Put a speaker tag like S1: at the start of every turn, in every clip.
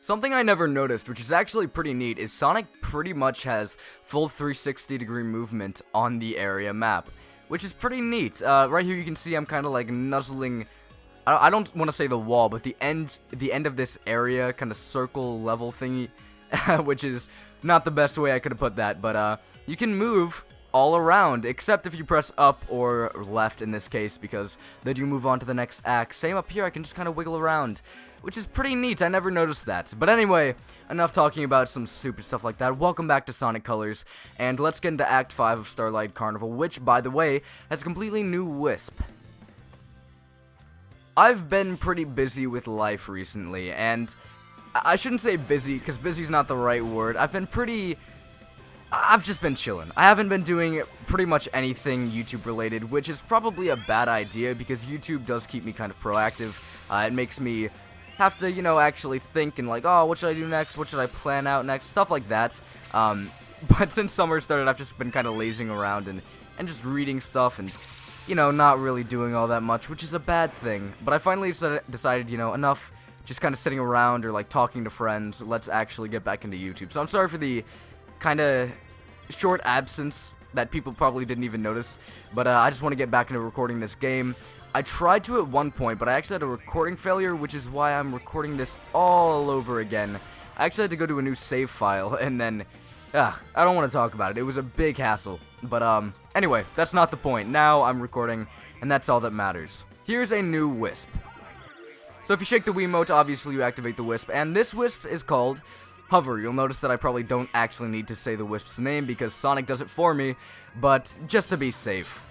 S1: Something I never noticed, which is actually pretty neat, is Sonic pretty much has full 360-degree movement on the area map, which is pretty neat. Right here you can see I'm kind of like nuzzling, I don't want to say the wall, but the end of this area, kind of circle level thingy, which is not the best way I could have put that, but you can move all around, except if you press up or left in this case, because then you move on to the next act. Same up here, I can just kind of wiggle around, which is pretty neat. I never noticed that. But anyway, enough talking about some stupid stuff like that. Welcome back to Sonic Colors, and let's get into Act 5 of Starlight Carnival, which, by the way, has a completely new Wisp. I've been pretty busy with life recently, and I shouldn't say busy, because busy's not the right word. I've just been chilling. I haven't been doing pretty much anything YouTube related, which is probably a bad idea because YouTube does keep me kind of proactive. It makes me have to, actually think and like, oh, what should I do next? What should I plan out next? Stuff like that. But since summer started, I've just been kind of lazing around and just reading stuff and, not really doing all that much, which is a bad thing. But I finally decided, enough just kind of sitting around or like talking to friends. Let's actually get back into YouTube. So I'm sorry for the kind of short absence that people probably didn't even notice, but I just want to get back into recording this game. I tried to at one point, but I actually had a recording failure, which is why I'm recording this all over again. I actually had to go to a new save file, and then, I don't want to talk about it. It was a big hassle, but anyway, that's not the point. Now I'm recording, and that's all that matters. Here's a new Wisp. So if you shake the Wiimote, obviously you activate the Wisp, and this Wisp is called Hover. You'll notice that I probably don't actually need to say the Wisp's name because Sonic does it for me, but just to be safe.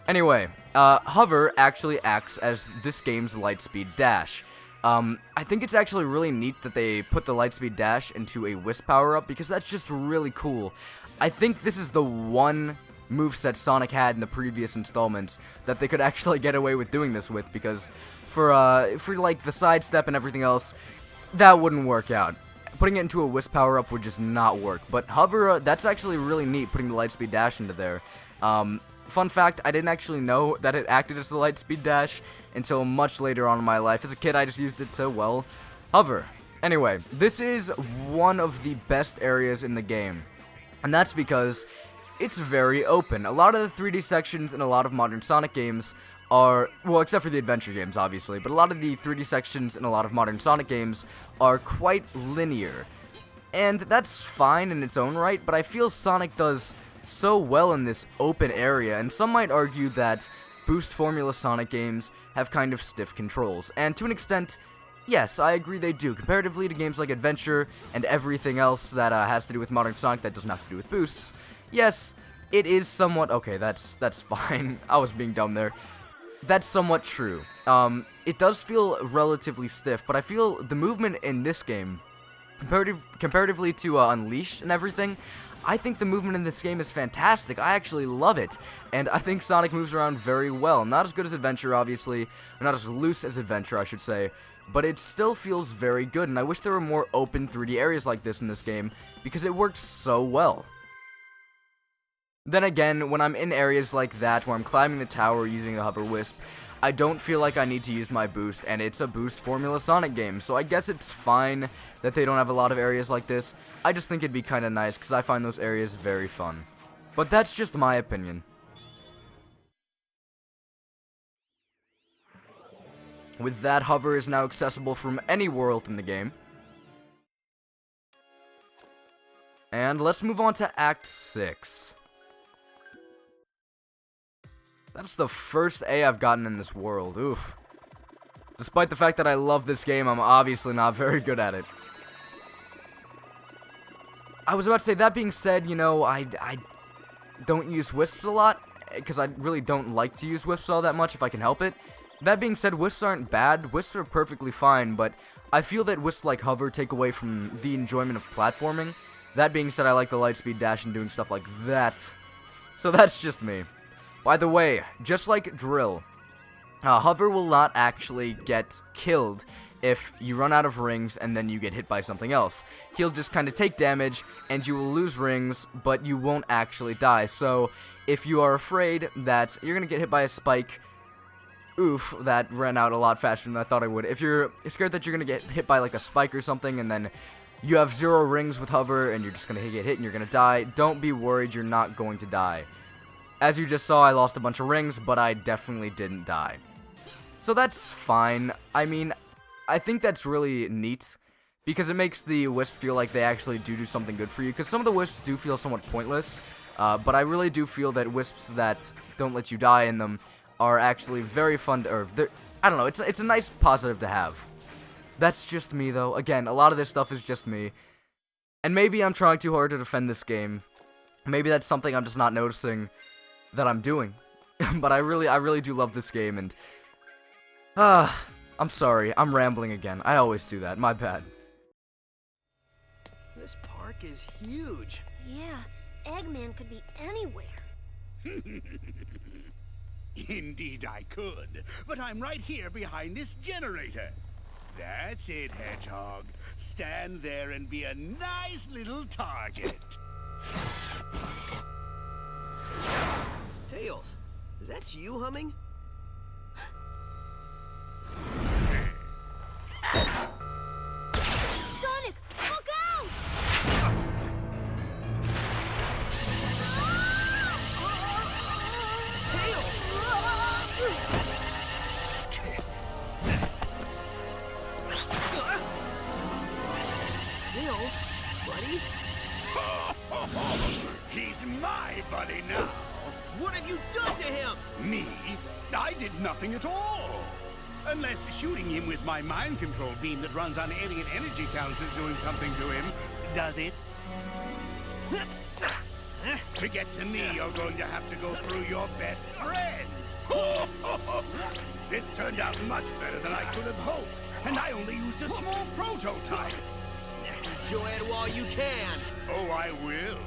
S1: Anyway, Hover actually acts as this game's Lightspeed Dash. I think it's actually really neat that they put the Lightspeed Dash into a Wisp power-up because that's just really cool. I think this is the one moveset Sonic had in the previous installments that they could actually get away with doing this with because for like the sidestep and everything else, that wouldn't work out. Putting it into a Wisp power-up would just not work. But Hover, that's actually really neat, putting the Lightspeed Dash into there. Fun fact, I didn't actually know that it acted as the Lightspeed Dash until much later on in my life. As a kid, I just used it to, well, hover. Anyway, this is one of the best areas in the game. And that's because it's very open. A lot of the 3D sections in a lot of modern Sonic games are, well, except for the adventure games, obviously, but a lot of the 3D sections in a lot of modern Sonic games are quite linear. And that's fine in its own right, but I feel Sonic does so well in this open area, and some might argue that Boost Formula Sonic games have kind of stiff controls. And to an extent, yes, I agree they do, comparatively to games like Adventure and everything else that has to do with modern Sonic that doesn't have to do with boosts. Yes, it is somewhat, okay, that's fine, I was being dumb there. That's somewhat true. It does feel relatively stiff, but I feel the movement in this game, comparatively to Unleashed and everything, I think the movement in this game is fantastic. I actually love it, and I think Sonic moves around very well. Not as good as Adventure, obviously, or not as loose as Adventure, I should say, but it still feels very good, and I wish there were more open 3D areas like this in this game, because it works so well. Then again, when I'm in areas like that, where I'm climbing the tower using the Hover Wisp, I don't feel like I need to use my boost, and it's a Boost Formula Sonic game, so I guess it's fine that they don't have a lot of areas like this. I just think it'd be kinda nice, because I find those areas very fun. But that's just my opinion. With that, Hover is now accessible from any world in the game. And let's move on to Act 6. That's the first A I've gotten in this world, oof. Despite the fact that I love this game, I'm obviously not very good at it. I was about to say, that being said, I don't use Wisps a lot, because I really don't like to use Wisps all that much if I can help it. That being said, Wisps aren't bad, Wisps are perfectly fine, but I feel that Wisps like Hover take away from the enjoyment of platforming. That being said, I like the Lightspeed Dash and doing stuff like that. So that's just me. By the way, just like Drill, Hover will not actually get killed if you run out of rings and then you get hit by something else. He'll just kind of take damage, and you will lose rings, but you won't actually die. So, if you are afraid that you're going to get hit by a spike, oof, that ran out a lot faster than I thought I would. If you're scared that you're going to get hit by like a spike or something and then you have 0 rings with hover and you're just going to get hit and you're going to die, don't be worried, you're not going to die. As you just saw, I lost a bunch of rings, but I definitely didn't die. So that's fine. I mean, I think that's really neat, because it makes the wisp feel like they actually do something good for you, because some of the wisps do feel somewhat pointless, but I really do feel that wisps that don't let you die in them are actually very fun, I don't know, it's a nice positive to have. That's just me, though. Again, a lot of this stuff is just me, and maybe I'm trying too hard to defend this game. Maybe that's something I'm just not noticing that I'm doing, but I really do love this game, and I'm sorry, I'm rambling again. I always do that, my bad.
S2: This park is huge.
S3: Yeah, Eggman could be anywhere.
S4: Indeed I could, but I'm right here behind this generator. That's it, Hedgehog. Stand there and be a nice little target.
S2: Tails, is that you humming?
S3: Sonic, look out!
S2: Tails! Tails, buddy?
S4: He's my buddy now.
S2: What have you done to him?
S4: Me? I did nothing at all. Unless shooting him with my mind control beam that runs on alien energy counts is doing something to him. Does it? To get to me, you're going to have to go through your best friend. This turned out much better than I could have hoped, and I only used a small prototype.
S2: Enjoy it while you can.
S4: Oh, I will.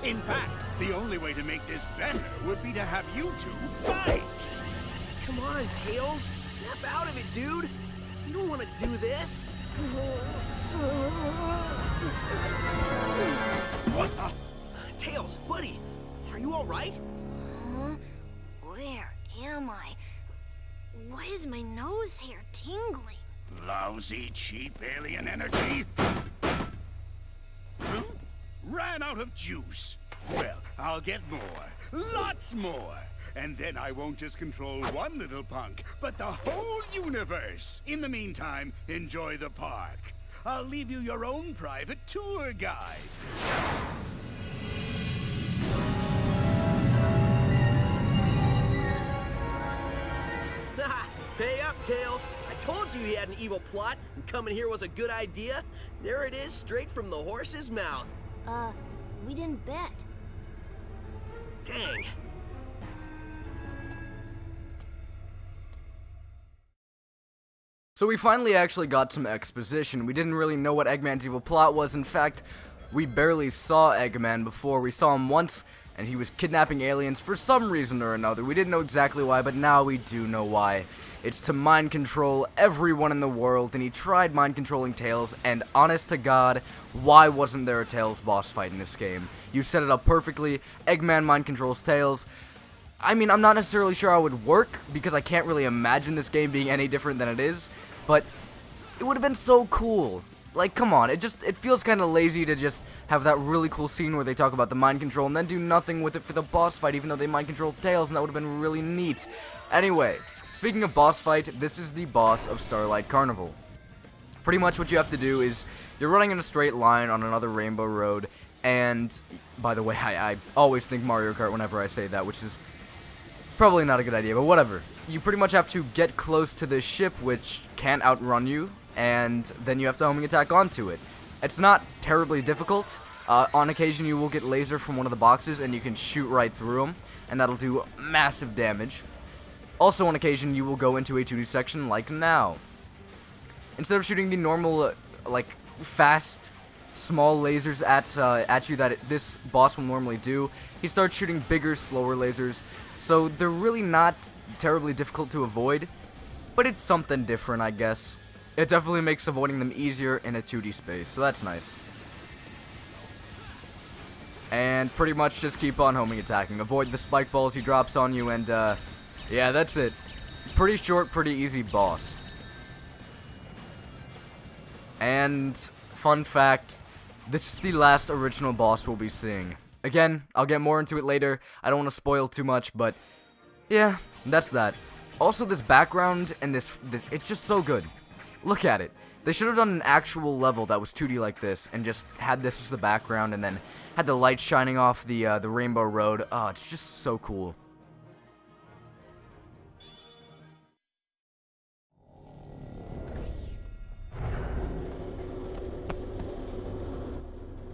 S4: In fact, the only way to make this better would be to have you two fight.
S2: Come on, Tails. Snap out of it, dude. You don't want to do this.
S4: What the?
S2: Tails, buddy, are you all right?
S3: Huh? Where am I? Why is my nose hair tingling?
S4: Lousy, cheap alien energy. Huh? Ran out of juice. Well, I'll get more. Lots more. And then I won't just control one little punk, but the whole universe. In the meantime, enjoy the park. I'll leave you your own private tour guide.
S2: Pay up, Tails. I told you he had an evil plot, and coming here was a good idea. There it is, straight from the horse's mouth.
S3: We didn't bet.
S2: Dang.
S1: So we finally actually got some exposition. We didn't really know what Eggman's evil plot was. In fact, we barely saw Eggman before. We saw him once, and he was kidnapping aliens for some reason or another. We didn't know exactly why, but now we do know why. It's to mind control everyone in the world, and he tried mind controlling Tails, and honest to God, why wasn't there a Tails boss fight in this game? You set it up perfectly. Eggman mind controls Tails. I mean, I'm not necessarily sure how it would work, because I can't really imagine this game being any different than it is, but it would have been so cool. Like, come on, it feels kind of lazy to just have that really cool scene where they talk about the mind control and then do nothing with it for the boss fight, even though they mind controlled Tails, and that would have been really neat. Anyway, speaking of boss fight, this is the boss of Starlight Carnival. Pretty much what you have to do is, you're running in a straight line on another rainbow road, and, by the way, I always think Mario Kart whenever I say that, which is probably not a good idea, but whatever. You pretty much have to get close to this ship, which can't outrun you, and then you have to homing attack onto it. It's not terribly difficult. On occasion, you will get laser from one of the boxes, and you can shoot right through them, and that'll do massive damage. Also, on occasion, you will go into a 2D section like now. Instead of shooting the normal, like, fast, small lasers at you that this boss will normally do, he starts shooting bigger, slower lasers, so they're really not terribly difficult to avoid, but it's something different, I guess. It definitely makes avoiding them easier in a 2D space, so that's nice. And pretty much just keep on homing attacking. Avoid the spike balls he drops on you, and yeah, that's it. Pretty short, pretty easy boss. And, fun fact, this is the last original boss we'll be seeing. Again, I'll get more into it later. I don't want to spoil too much, but yeah, that's that. Also, this background and this it's just so good. Look at it. They should have done an actual level that was 2D like this and just had this as the background and then had the light shining off the Rainbow Road. Oh, it's just so cool.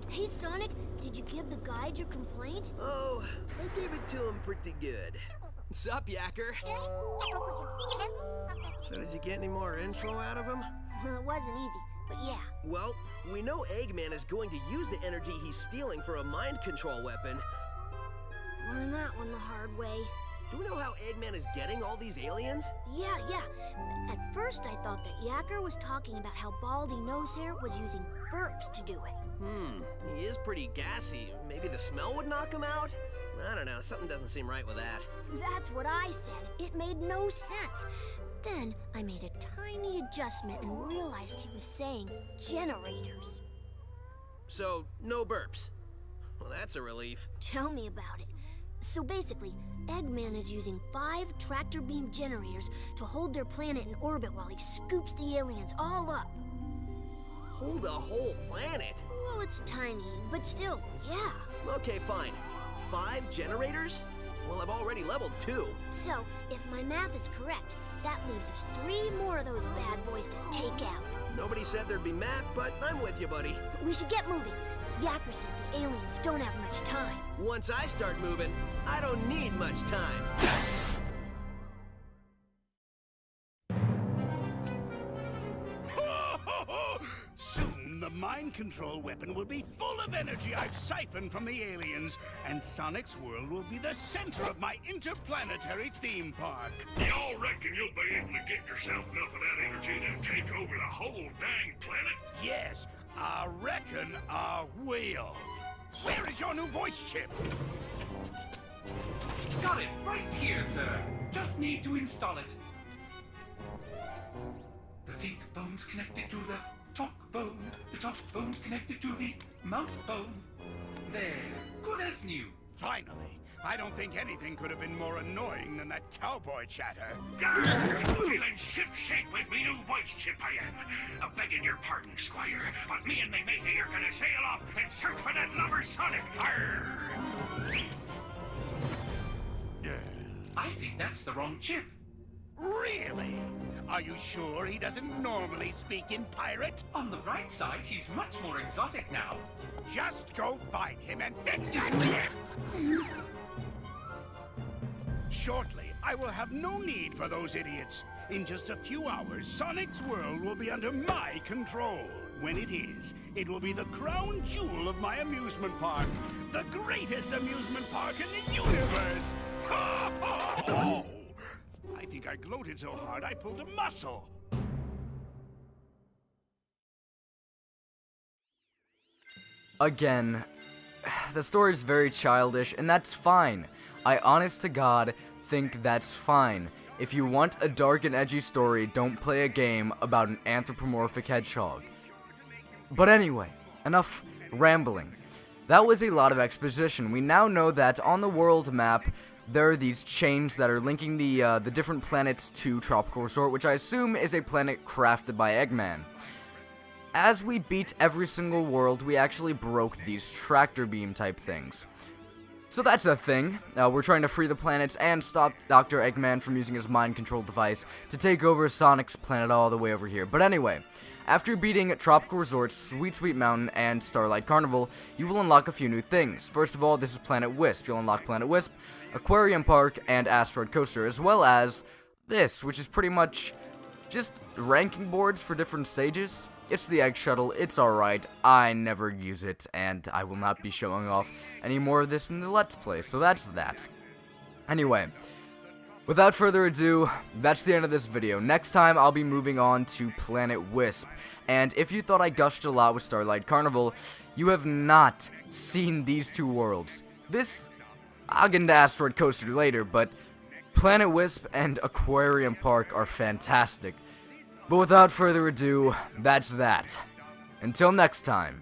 S3: Hey, Sonic, did you give the guide your complaint?
S2: Oh, I gave it to him pretty good. Sup, Yacker? So did you get any more info out of him?
S3: Well, it wasn't easy, but yeah.
S2: Well, we know Eggman is going to use the energy he's stealing for a mind control weapon.
S3: Learned that one the hard way.
S2: Do we know how Eggman is getting all these aliens?
S3: Yeah. At first, I thought that Yacker was talking about how Baldy Nosehair was using burps to do it.
S2: He is pretty gassy. Maybe the smell would knock him out? I don't know, something doesn't seem right with that.
S3: That's what I said. It made no sense. Then I made a tiny adjustment and realized he was saying generators.
S2: So, no burps. Well, that's a relief.
S3: Tell me about it. So basically, Eggman is using 5 tractor beam generators to hold their planet in orbit while he scoops the aliens all up.
S2: Hold a whole planet?
S3: Well, it's tiny, but still, yeah.
S2: Okay, fine. 5 generators? Well, I've already leveled 2.
S3: So, if my math is correct, that leaves us 3 more of those bad boys to take out.
S2: Nobody said there'd be math, but I'm with you, buddy.
S3: We should get moving. Yacker says the aliens don't have much time.
S2: Once I start moving, I don't need much time.
S4: Soon, the mind control weapon will be full of energy I've siphoned from the aliens, and Sonic's world will be the center of my interplanetary theme park.
S5: Y'all reckon you'll be able to get yourself enough of that energy to take over the whole dang planet?
S4: Yes, I reckon I will. Where is your new voice chip?
S6: Got it right here, sir. Just need to install it. The think bone's connected to the talk bone. The talk bone's connected to the mouth bone. There. Good as new.
S4: Finally. I don't think anything could have been more annoying than that cowboy chatter.
S5: Feeling ship-shape with me new voice chip I am. Begging your pardon, Squire, but me and me matey are gonna sail off and search for that lubber Sonic. Arr!
S6: I think that's the wrong chip.
S4: Really? Are you sure he doesn't normally speak in pirate?
S6: On the bright side, he's much more exotic now.
S4: Just go find him and fix that chip! Shortly, I will have no need for those idiots. In just a few hours, Sonic's world will be under my control. When it is, it will be the crown jewel of my amusement park. The greatest amusement park in the universe! Oh! I think I gloated so hard I pulled a muscle.
S1: Again, the story's very childish, and that's fine. I honest to God think that's fine. If you want a dark and edgy story, don't play a game about an anthropomorphic hedgehog. But anyway, enough rambling. That was a lot of exposition. We now know that on the world map, there are these chains that are linking the different planets to Tropical Resort, which I assume is a planet crafted by Eggman. As we beat every single world, we actually broke these tractor beam type things. So that's a thing. We're trying to free the planets and stop Dr. Eggman from using his mind control device to take over Sonic's planet all the way over here. But anyway, after beating Tropical Resort, Sweet Sweet Mountain, and Starlight Carnival, you will unlock a few new things. First of all, this is Planet Wisp. You'll unlock Planet Wisp, Aquarium Park, and Asteroid Coaster, as well as this, which is pretty much just ranking boards for different stages. It's the Egg Shuttle, it's alright, I never use it, and I will not be showing off any more of this in the Let's Play, so that's that. Anyway, without further ado, that's the end of this video. Next time, I'll be moving on to Planet Wisp, and if you thought I gushed a lot with Starlight Carnival, you have not seen these two worlds. I'll get into Asteroid Coaster later, but Planet Wisp and Aquarium Park are fantastic. But without further ado, that's that. Until next time.